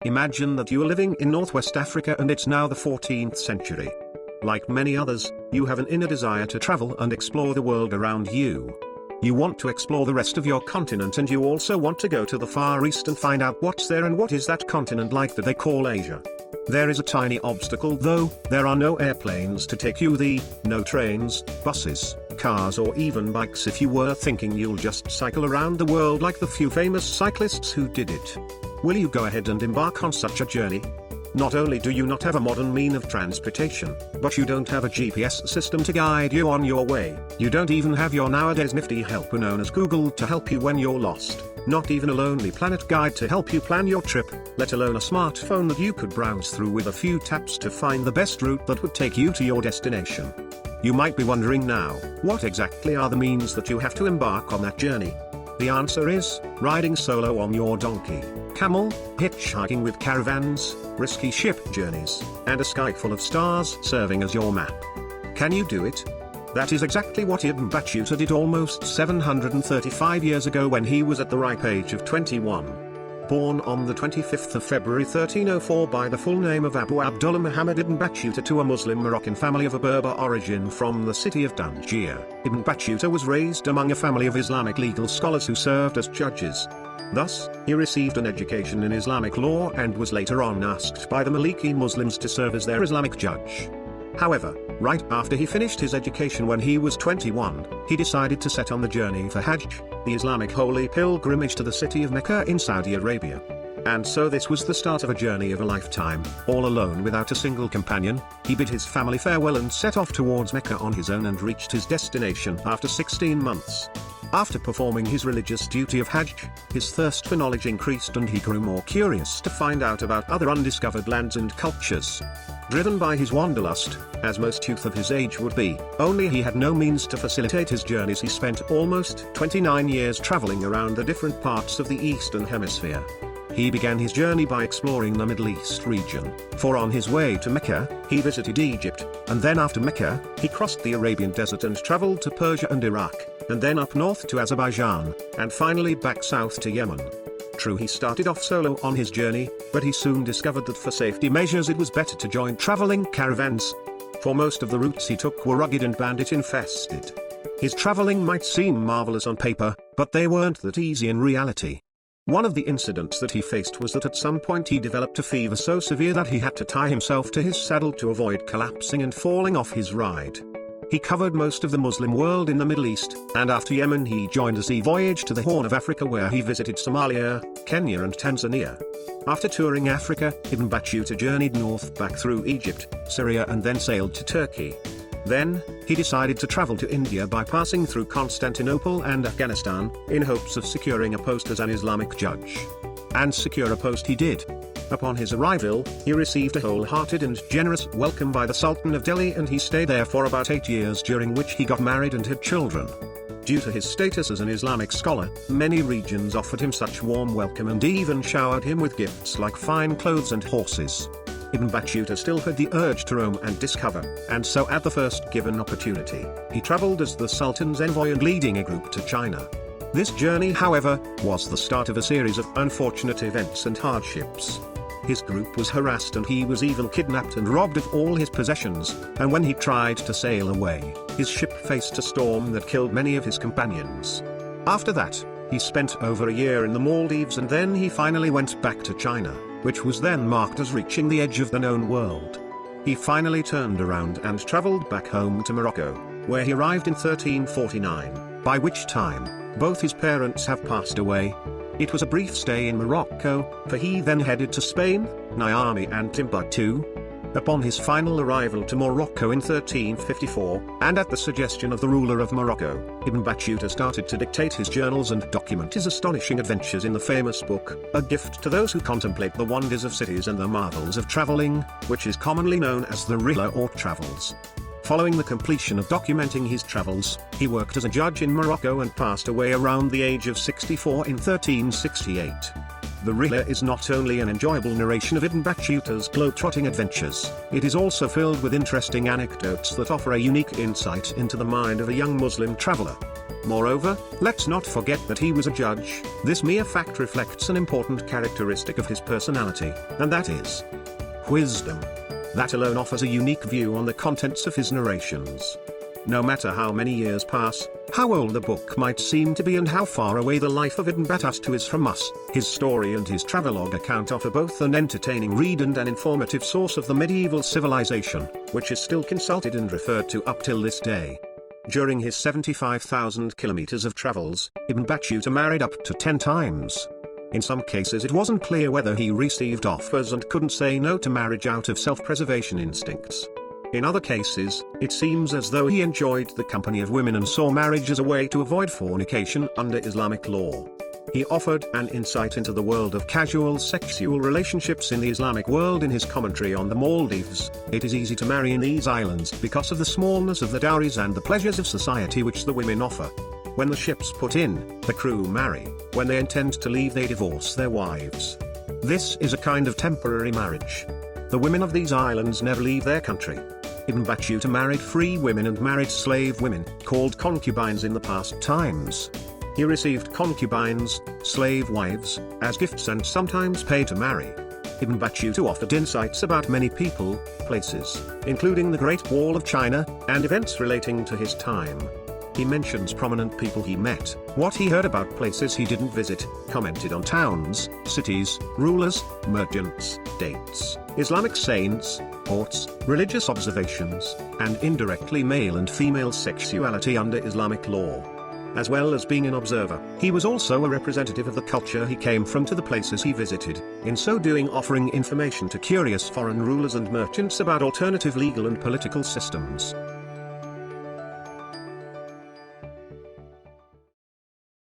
Imagine that you are living in Northwest Africa and it's now the 14th century. Like many others, you have an inner desire to travel and explore the world around you. You want to explore the rest of your continent, and you also want to go to the Far East and find out what's there and what is that continent like that they call Asia. There is a tiny obstacle though: there are no airplanes to take you there, no trains, buses, cars or even bikes if you were thinking you'll just cycle around the world like the few famous cyclists who did it. Will you go ahead and embark on such a journey? Not only do you not have a modern mean of transportation, but you don't have a GPS system to guide you on your way. You don't even have your nowadays nifty helper known as Google to help you when you're lost. Not even a Lonely Planet guide to help you plan your trip, let alone a smartphone that you could browse through with a few taps to find the best route that would take you to your destination. You might be wondering now, what exactly are the means that you have to embark on that journey? The answer is, riding solo on your donkey, camel, hitchhiking with caravans, risky ship journeys, and a sky full of stars serving as your map. Can you do it? That is exactly what Ibn Battuta did almost 735 years ago when he was at the ripe age of 21. Born on the 25th of February 1304 by the full name of Abu Abdullah Muhammad ibn Battuta to a Muslim Moroccan family of a Berber origin from the city of Tangier, Ibn Battuta was raised among a family of Islamic legal scholars who served as judges. Thus, he received an education in Islamic law and was later on asked by the Maliki Muslims to serve as their Islamic judge. However, right after he finished his education when he was 21, he decided to set on the journey for Hajj, the Islamic holy pilgrimage to the city of Mecca in Saudi Arabia. And so this was the start of a journey of a lifetime. All alone without a single companion, he bid his family farewell and set off towards Mecca on his own and reached his destination after 16 months. After performing his religious duty of Hajj, his thirst for knowledge increased and he grew more curious to find out about other undiscovered lands and cultures. Driven by his wanderlust, as most youth of his age would be, only he had no means to facilitate his journeys. He spent almost 29 years traveling around the different parts of the Eastern Hemisphere. He began his journey by exploring the Middle East region, for on his way to Mecca, he visited Egypt, and then after Mecca, he crossed the Arabian Desert and traveled to Persia and Iraq, and then up north to Azerbaijan, and finally back south to Yemen. True, he started off solo on his journey, but he soon discovered that for safety measures it was better to join traveling caravans. For most of the routes he took were rugged and bandit infested. His traveling might seem marvelous on paper, but they weren't that easy in reality. One of the incidents that he faced was that at some point he developed a fever so severe that he had to tie himself to his saddle to avoid collapsing and falling off his ride. He covered most of the Muslim world in the Middle East, and after Yemen he joined a sea voyage to the Horn of Africa where he visited Somalia, Kenya and Tanzania. After touring Africa, Ibn Battuta journeyed north back through Egypt, Syria and then sailed to Turkey. Then, he decided to travel to India by passing through Constantinople and Afghanistan, in hopes of securing a post as an Islamic judge. And secure a post he did. Upon his arrival, he received a wholehearted and generous welcome by the Sultan of Delhi, and he stayed there for about 8 years, during which he got married and had children. Due to his status as an Islamic scholar, many regions offered him such warm welcome and even showered him with gifts like fine clothes and horses. Ibn Battuta still had the urge to roam and discover, and so at the first given opportunity, he traveled as the Sultan's envoy and leading a group to China. This journey, however, was the start of a series of unfortunate events and hardships. His group was harassed and he was even kidnapped and robbed of all his possessions, and when he tried to sail away, his ship faced a storm that killed many of his companions. After that, he spent over a year in the Maldives, and then he finally went back to China, which was then marked as reaching the edge of the known world. He finally turned around and traveled back home to Morocco, where he arrived in 1349, by which time, both his parents have passed away. It was a brief stay in Morocco, for he then headed to Spain, Niamey and Timbuktu. Upon his final arrival to Morocco in 1354, and at the suggestion of the ruler of Morocco, Ibn Battuta started to dictate his journals and document his astonishing adventures in the famous book, A Gift to Those Who Contemplate the Wonders of Cities and the Marvels of Traveling, which is commonly known as the Rihla or Travels. Following the completion of documenting his travels, he worked as a judge in Morocco and passed away around the age of 64 in 1368. The Rihla is not only an enjoyable narration of Ibn Battuta's globe-trotting adventures, it is also filled with interesting anecdotes that offer a unique insight into the mind of a young Muslim traveler. Moreover, let's not forget that he was a judge. This mere fact reflects an important characteristic of his personality, and that is wisdom. That alone offers a unique view on the contents of his narrations. No matter how many years pass, how old the book might seem to be and how far away the life of Ibn Battuta is from us, his story and his travelogue account offer both an entertaining read and an informative source of the medieval civilization, which is still consulted and referred to up till this day. During his 75,000 kilometers of travels, Ibn Battuta married up to 10 times. In some cases it wasn't clear whether he received offers and couldn't say no to marriage out of self-preservation instincts. In other cases, it seems as though he enjoyed the company of women and saw marriage as a way to avoid fornication under Islamic law. He offered an insight into the world of casual sexual relationships in the Islamic world in his commentary on the Maldives. It is easy to marry in these islands because of the smallness of the dowries and the pleasures of society which the women offer. When the ships put in, the crew marry. When they intend to leave, they divorce their wives. This is a kind of temporary marriage. The women of these islands never leave their country. Ibn Battuta married free women and married slave women, called concubines in the past times. He received concubines, slave wives, as gifts and sometimes paid to marry. Ibn Battuta offered insights about many people, places, including the Great Wall of China, and events relating to his time. He mentions prominent people he met, what he heard about places he didn't visit, commented on towns, cities, rulers, merchants, dates, Islamic saints, ports, religious observations, and indirectly male and female sexuality under Islamic law. As well as being an observer, he was also a representative of the culture he came from to the places he visited, in so doing offering information to curious foreign rulers and merchants about alternative legal and political systems.